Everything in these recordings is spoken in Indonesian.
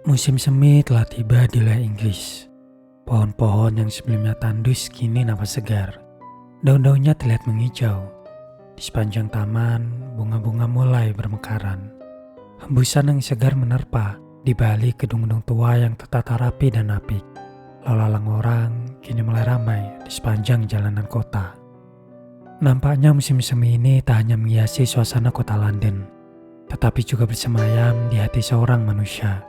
Musim semi telah tiba di wilayah Inggris. Pohon-pohon yang sebelumnya tandus kini nampak segar. Daun-daunnya terlihat menghijau. Di sepanjang taman, bunga-bunga mulai bermekaran. Hembusan yang segar menerpa di balik gedung-gedung tua yang tertata rapi dan apik. Lalu lalang orang kini mulai ramai di sepanjang jalanan kota. Nampaknya musim semi ini tak hanya menghiasi suasana kota London, tetapi juga bersemayam di hati seorang manusia.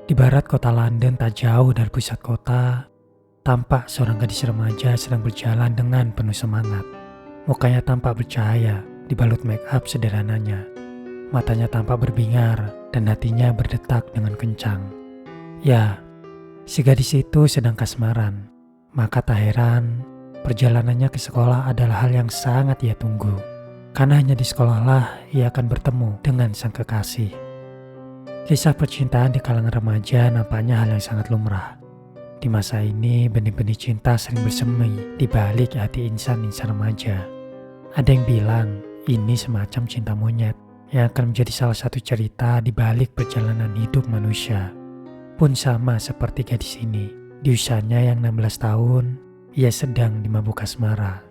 Di barat kota London, tak jauh dari pusat kota, tampak seorang gadis remaja sedang berjalan dengan penuh semangat. Mukanya tampak bercahaya, dibalut make up sederhananya. Matanya tampak berbingar dan hatinya berdetak dengan kencang. Ya, si gadis itu sedang kasmaran. Maka tak heran, perjalanannya ke sekolah adalah hal yang sangat ia tunggu. Karena hanya di sekolahlah ia akan bertemu dengan sang kekasih. Kisah percintaan di kalangan remaja nampaknya hal yang sangat lumrah. Di masa ini, benih-benih cinta sering bersemi di balik hati insan-insan remaja. Ada yang bilang ini semacam cinta monyet yang akan menjadi salah satu cerita di balik perjalanan hidup manusia. Pun sama seperti gadis ini, di usianya yang 16 tahun, ia sedang dimabuk asmara.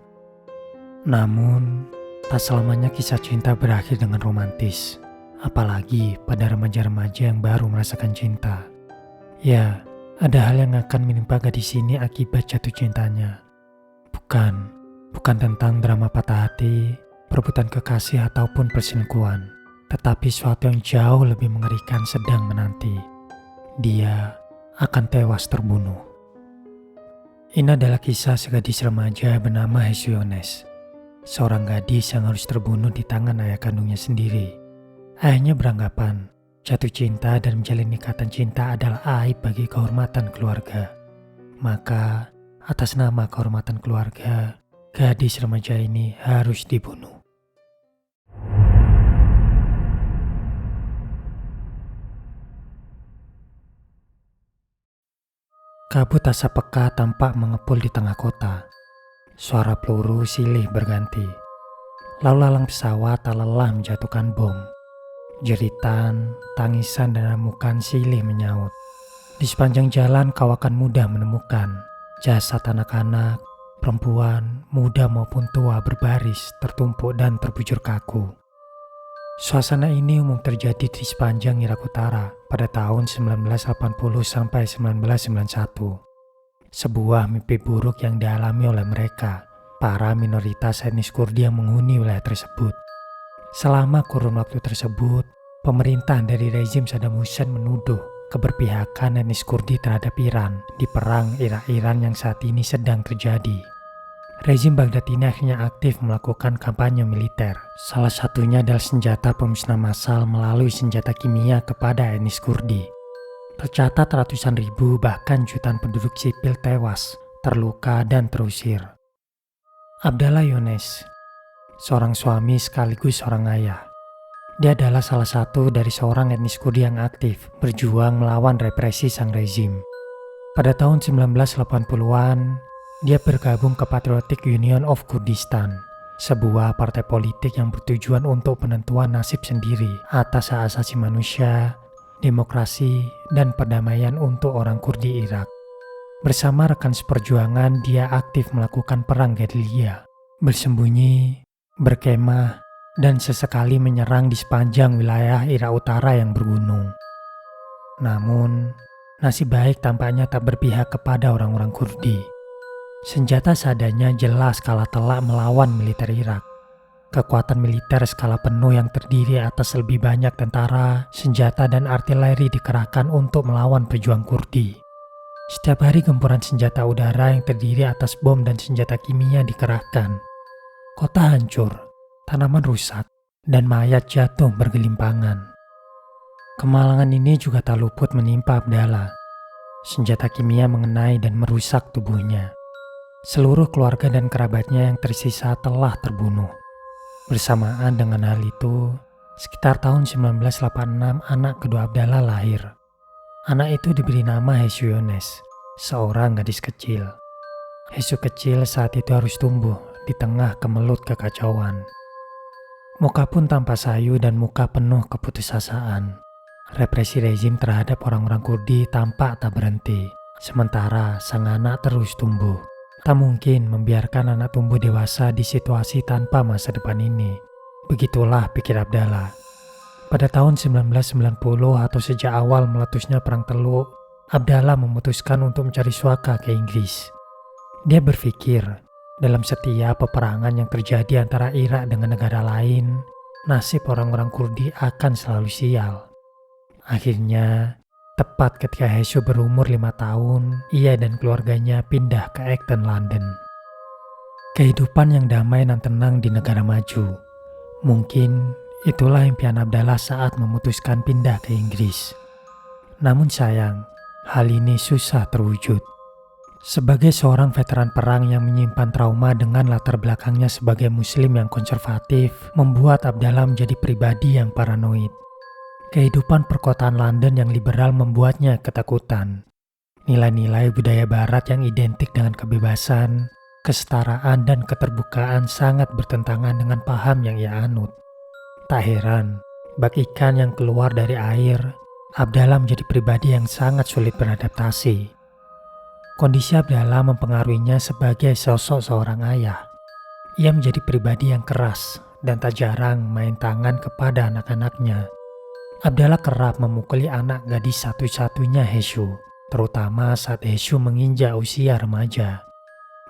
Namun, tak selamanya kisah cinta berakhir dengan romantis. Apalagi pada remaja-remaja yang baru merasakan cinta. Ya, ada hal yang akan menimpa gadis ini akibat jatuh cintanya. Bukan tentang drama patah hati, perebutan kekasih ataupun perselingkuhan. Tetapi suatu yang jauh lebih mengerikan sedang menanti. Dia akan tewas terbunuh. Ini adalah kisah segadis remaja bernama Hesyones. Seorang gadis yang harus terbunuh di tangan ayah kandungnya sendiri. Ayahnya beranggapan jatuh cinta dan menjalin ikatan cinta adalah aib bagi kehormatan keluarga. Maka, atas nama kehormatan keluarga, gadis remaja ini harus dibunuh. Kabut asap pekat tampak mengepul di tengah kota. Suara peluru silih berganti. Lalu lalang pesawat tak lelah menjatuhkan bom. Jeritan, tangisan, dan amukan silih menyaut. Di sepanjang jalan kau akan mudah menemukan jasad anak-anak, perempuan, muda maupun tua berbaris, tertumpuk dan terbujur kaku. Suasana ini umum terjadi di sepanjang Irak Utara pada tahun 1980 sampai 1991. Sebuah mimpi buruk yang dialami oleh mereka, para minoritas etnis Kurdi yang menghuni wilayah tersebut. Selama kurun waktu tersebut, pemerintah dari rezim Saddam Hussein menuduh keberpihakan etnis Kurdi terhadap Iran di perang Irak-Iran yang saat ini sedang terjadi. Rezim Baghdad ini akhirnya aktif melakukan kampanye militer. Salah satunya adalah senjata pemusnah massal melalui senjata kimia kepada etnis Kurdi. Tercatat ratusan ribu bahkan jutaan penduduk sipil tewas, terluka dan terusir. Abdallah Younes, seorang suami sekaligus seorang ayah. Dia adalah salah satu dari seorang etnis Kurdi yang aktif berjuang melawan represi sang rezim. Pada tahun 1980-an, dia bergabung ke Patriotic Union of Kurdistan, sebuah partai politik yang bertujuan untuk penentuan nasib sendiri atas hak asasi manusia, demokrasi, dan perdamaian untuk orang Kurdi Irak. Bersama rekan seperjuangan, dia aktif melakukan perang gerilya, bersembunyi, berkemah, dan sesekali menyerang di sepanjang wilayah Irak Utara yang bergunung. Namun, nasib baik tampaknya tak berpihak kepada orang-orang Kurdi. Senjata seadanya jelas kalah telak melawan militer Irak. Kekuatan militer skala penuh yang terdiri atas lebih banyak tentara, senjata, dan artileri dikerahkan untuk melawan pejuang Kurdi. Setiap hari gempuran senjata udara yang terdiri atas bom dan senjata kimia dikerahkan. Kota hancur, tanaman rusak, dan mayat jatuh bergelimpangan. Kemalangan ini juga tak luput menimpa Abdallah. Senjata kimia mengenai dan merusak tubuhnya. Seluruh keluarga dan kerabatnya yang tersisa telah terbunuh. Bersamaan dengan hal itu, sekitar tahun 1986 anak kedua Abdallah lahir. Anak itu diberi nama Hesyones, seorang gadis kecil. Hesu kecil saat itu harus tumbuh di tengah kemelut kekacauan. Muka pun tampak sayu dan muka penuh keputusasaan. Represi rezim terhadap orang-orang Kurdi tampak tak berhenti, sementara sang anak terus tumbuh. Tak mungkin membiarkan anak tumbuh dewasa di situasi tanpa masa depan ini. Begitulah pikir Abdallah. Pada tahun 1990 atau sejak awal meletusnya Perang Teluk, Abdallah memutuskan untuk mencari suaka ke Inggris. Dia berpikir, dalam setiap peperangan yang terjadi antara Irak dengan negara lain, nasib orang-orang Kurdi akan selalu sial. Akhirnya, tepat ketika Heshu berumur 5 tahun, ia dan keluarganya pindah ke Acton, London. Kehidupan yang damai dan tenang di negara maju. Mungkin itulah impian Abdallah saat memutuskan pindah ke Inggris. Namun sayang, hal ini susah terwujud. Sebagai seorang veteran perang yang menyimpan trauma dengan latar belakangnya sebagai muslim yang konservatif, membuat Abdallah menjadi pribadi yang paranoid. Kehidupan perkotaan London yang liberal membuatnya ketakutan. Nilai-nilai budaya barat yang identik dengan kebebasan, kesetaraan, dan keterbukaan sangat bertentangan dengan paham yang ia anut. Tak heran, bak ikan yang keluar dari air, Abdallah menjadi pribadi yang sangat sulit beradaptasi. Kondisi Abdallah mempengaruhinya sebagai sosok seorang ayah. Ia menjadi pribadi yang keras dan tak jarang main tangan kepada anak-anaknya. Abdallah kerap memukuli anak gadis satu-satunya Heshu, terutama saat Heshu menginjak usia remaja.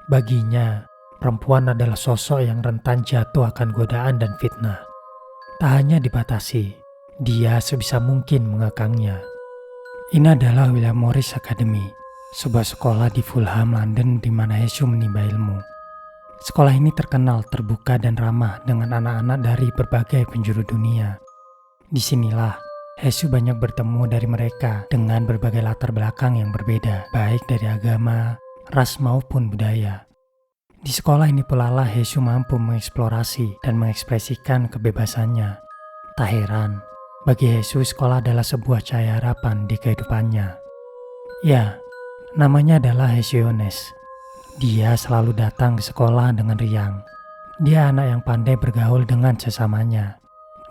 Baginya, perempuan adalah sosok yang rentan jatuh akan godaan dan fitnah. Tak hanya dibatasi, dia sebisa mungkin mengekangnya. Ini adalah William Morris Academy, sebuah sekolah di Fulham, London di mana Heshu menimba ilmu. Sekolah ini terkenal terbuka dan ramah dengan anak-anak dari berbagai penjuru dunia. Disinilah Heshu banyak bertemu dari mereka dengan berbagai latar belakang yang berbeda, baik dari agama, ras maupun budaya. Di sekolah ini pula lah Heshu mampu mengeksplorasi dan mengekspresikan kebebasannya. Tak heran, bagi Heshu sekolah adalah sebuah cahaya harapan di kehidupannya. Ya, namanya adalah Heshu Yones. Dia selalu datang ke sekolah dengan riang. Dia anak yang pandai bergaul dengan sesamanya.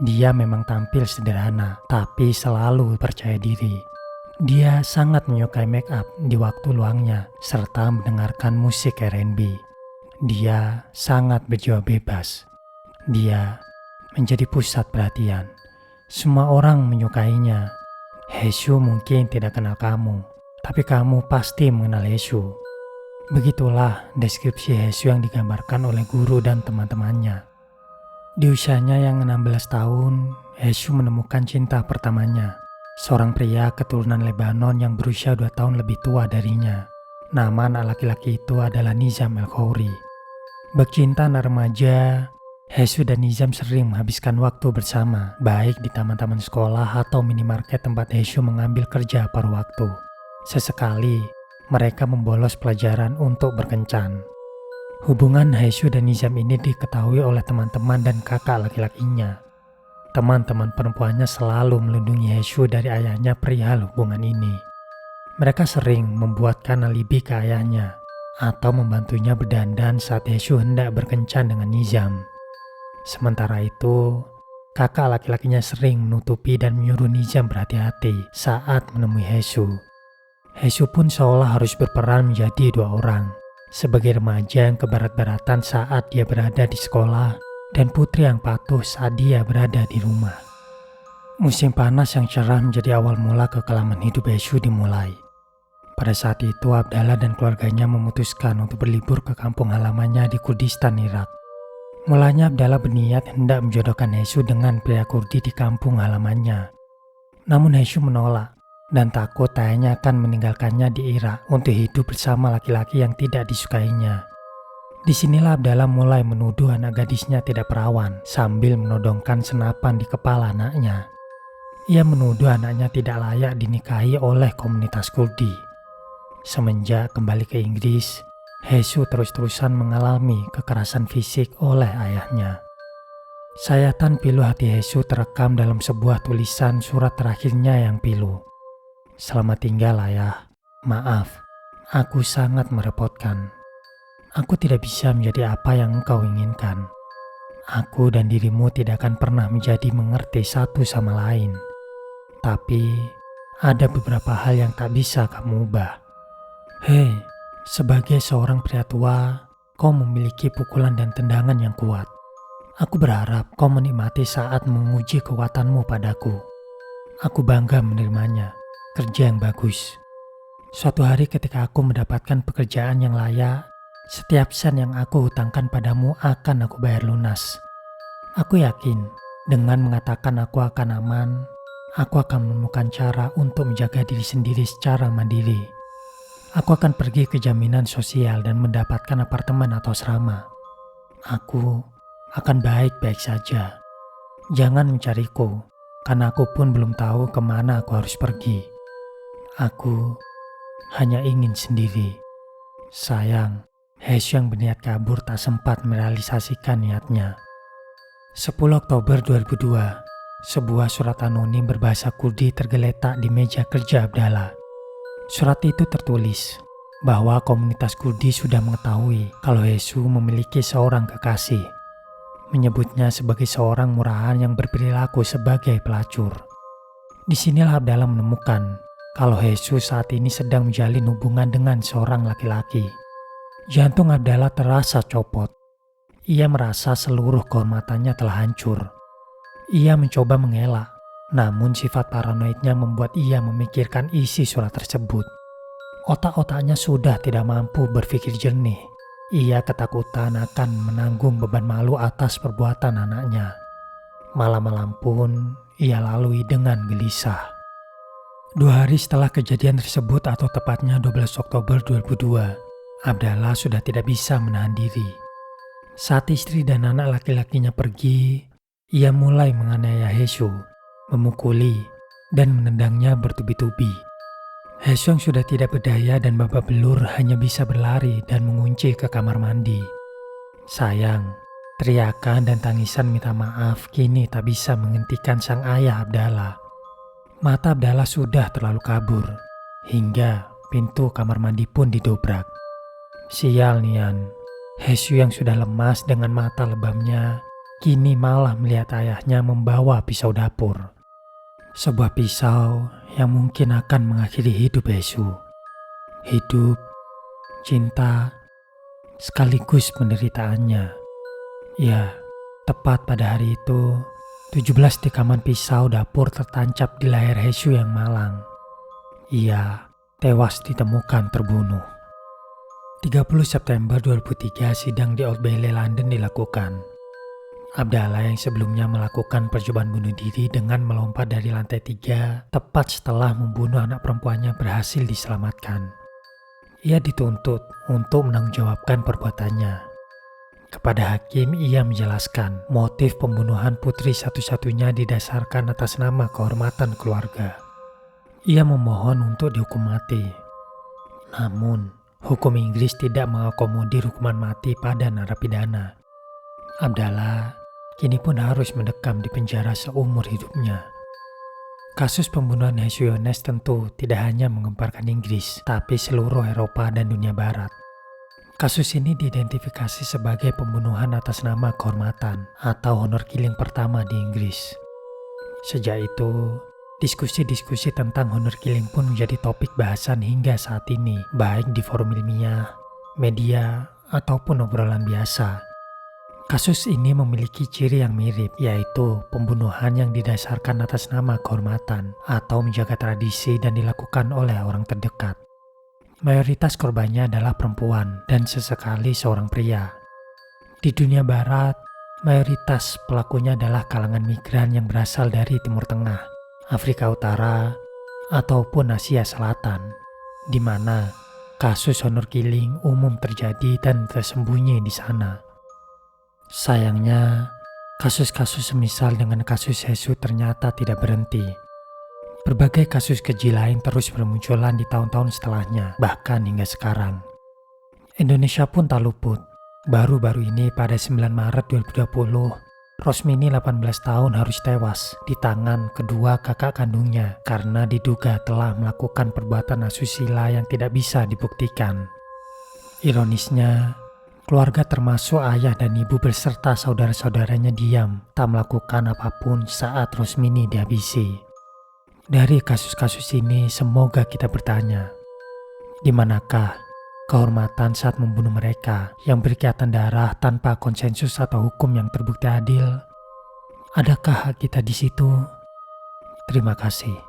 Dia memang tampil sederhana, tapi selalu percaya diri. Dia sangat menyukai make up di waktu luangnya, serta mendengarkan musik R&B. Dia sangat berjiwa bebas. Dia menjadi pusat perhatian. Semua orang menyukainya. Heshu mungkin tidak kenal kamu, tapi kamu pasti mengenal Heshu. Begitulah deskripsi Heshu yang digambarkan oleh guru dan teman-temannya. Di usianya yang 16 tahun, Heshu menemukan cinta pertamanya. Seorang pria keturunan Lebanon yang berusia 2 tahun lebih tua darinya. Nama anak laki-laki itu adalah Nizam El-Khouri. Bak cinta anak remaja, Heshu dan Nizam sering menghabiskan waktu bersama, baik di taman-taman sekolah atau minimarket tempat Heshu mengambil kerja paruh waktu. Sesekali, mereka membolos pelajaran untuk berkencan. Hubungan Heshu dan Nizam ini diketahui oleh teman-teman dan kakak laki-lakinya. Teman-teman perempuannya selalu melindungi Heshu dari ayahnya perihal hubungan ini. Mereka sering membuatkan alibi ke ayahnya atau membantunya berdandan saat Heshu hendak berkencan dengan Nizam. Sementara itu, kakak laki-lakinya sering menutupi dan menyuruh Nizam berhati-hati saat menemui Heshu. Heshu pun seolah harus berperan menjadi dua orang. Sebagai remaja yang kebarat-baratan saat dia berada di sekolah, dan putri yang patuh saat dia berada di rumah. Musim panas yang cerah menjadi awal mula kekelaman hidup Heshu dimulai. Pada saat itu Abdallah dan keluarganya memutuskan untuk berlibur ke kampung halamannya di Kurdistan, Irak. Mulanya Abdallah berniat hendak menjodohkan Heshu dengan pria Kurdi di kampung halamannya. Namun Heshu menolak dan takut ayahnya akan meninggalkannya di Irak untuk hidup bersama laki-laki yang tidak disukainya. Disinilah Abdallah mulai menuduh anak gadisnya tidak perawan sambil menodongkan senapan di kepala anaknya. Ia menuduh anaknya tidak layak dinikahi oleh komunitas Kurdi. Semenjak kembali ke Inggris, Heshu terus-terusan mengalami kekerasan fisik oleh ayahnya. Sayatan pilu hati Heshu terekam dalam sebuah tulisan surat terakhirnya yang pilu. Selamat tinggal ayah, maaf, aku sangat merepotkan. Aku tidak bisa menjadi apa yang engkau inginkan. Aku dan dirimu tidak akan pernah menjadi mengerti satu sama lain. Tapi ada beberapa hal yang tak bisa kamu ubah. Hei, sebagai seorang pria tua, kau memiliki pukulan dan tendangan yang kuat. Aku berharap kau menikmati saat menguji kekuatanmu padaku. Aku bangga menerimanya. Kerja yang bagus. Suatu hari ketika aku mendapatkan pekerjaan yang layak, setiap sen yang aku hutangkan padamu akan aku bayar lunas. Aku yakin dengan mengatakan aku akan aman, aku akan menemukan cara untuk menjaga diri sendiri secara mandiri. Aku akan pergi ke jaminan sosial dan mendapatkan apartemen atau asrama. Aku akan baik-baik saja. Jangan mencariku, karena aku pun belum tahu kemana aku harus pergi. Aku hanya ingin sendiri. Sayang, Heshu yang berniat kabur tak sempat merealisasikan niatnya. 10 Oktober 2002, sebuah surat anonim berbahasa Kurdi tergeletak di meja kerja Abdallah. Surat itu tertulis bahwa komunitas Kurdi sudah mengetahui kalau Heshu memiliki seorang kekasih. Menyebutnya sebagai seorang murahan yang berperilaku sebagai pelacur. Disinilah Abdallah menemukan kalau Heshu saat ini sedang menjalin hubungan dengan seorang laki-laki. Jantung Abdallah terasa copot. Ia merasa seluruh kehormatannya telah hancur. Ia mencoba mengelak, namun sifat paranoidnya membuat ia memikirkan isi surat tersebut. Otak-otaknya sudah tidak mampu berpikir jernih. Ia ketakutan akan menanggung beban malu atas perbuatan anaknya. Malam-malam pun ia lalui dengan gelisah. 2 hari setelah kejadian tersebut atau tepatnya 12 Oktober 2002, Abdallah sudah tidak bisa menahan diri. Saat istri dan anak laki-lakinya pergi, ia mulai menganiaya Heshu, memukuli, dan menendangnya bertubi-tubi. Heshu yang sudah tidak berdaya dan babak belur hanya bisa berlari dan mengunci ke kamar mandi. Sayang, teriakan dan tangisan minta maaf kini tak bisa menghentikan sang ayah Abdallah. Mata Abdallah sudah terlalu kabur, hingga pintu kamar mandi pun didobrak. Sial Nian, Heshu yang sudah lemas dengan mata lebamnya, kini malah melihat ayahnya membawa pisau dapur. Sebuah pisau yang mungkin akan mengakhiri hidup Heshu. Hidup, cinta, sekaligus penderitaannya. Ya, tepat pada hari itu, 17 tikaman pisau dapur tertancap di leher Heshu yang malang. Ia tewas ditemukan terbunuh. 30 September 2003 sidang di Old Bailey, London dilakukan. Abdallah yang sebelumnya melakukan percobaan bunuh diri dengan melompat dari lantai 3 tepat setelah membunuh anak perempuannya berhasil diselamatkan. Ia dituntut untuk menanggungjawabkan perbuatannya. Kepada hakim ia menjelaskan motif pembunuhan putri satu-satunya didasarkan atas nama kehormatan keluarga. Ia memohon untuk dihukum mati. Namun, hukum Inggris tidak mengakomodir hukuman mati pada narapidana. Abdallah kini pun harus mendekam di penjara seumur hidupnya. Kasus pembunuhan Heshu Yones tentu tidak hanya menggemparkan Inggris, tapi seluruh Eropa dan dunia Barat. Kasus ini diidentifikasi sebagai pembunuhan atas nama kehormatan atau honor killing pertama di Inggris. Sejak itu, diskusi-diskusi tentang honor killing pun menjadi topik bahasan hingga saat ini, baik di forum ilmiah, media, ataupun obrolan biasa. Kasus ini memiliki ciri yang mirip, yaitu pembunuhan yang didasarkan atas nama kehormatan atau menjaga tradisi dan dilakukan oleh orang terdekat. Mayoritas korbannya adalah perempuan dan sesekali seorang pria. Di dunia barat, mayoritas pelakunya adalah kalangan migran yang berasal dari Timur Tengah, Afrika Utara, ataupun Asia Selatan, di mana kasus honor killing umum terjadi dan tersembunyi di sana. Sayangnya, kasus-kasus semisal dengan kasus Heshu ternyata tidak berhenti. Berbagai kasus keji lain terus bermunculan di tahun-tahun setelahnya, bahkan hingga sekarang. Indonesia pun tak luput. Baru-baru ini pada 9 Maret 2020, Rosmini 18 tahun harus tewas di tangan kedua kakak kandungnya karena diduga telah melakukan perbuatan asusila yang tidak bisa dibuktikan. Ironisnya, keluarga termasuk ayah dan ibu beserta saudara-saudaranya diam, tak melakukan apapun saat Rosmini dihabisi. Dari kasus-kasus ini semoga kita bertanya, di manakah kehormatan saat membunuh mereka yang berikatan darah tanpa konsensus atau hukum yang terbukti adil? Adakah hak kita di situ? Terima kasih.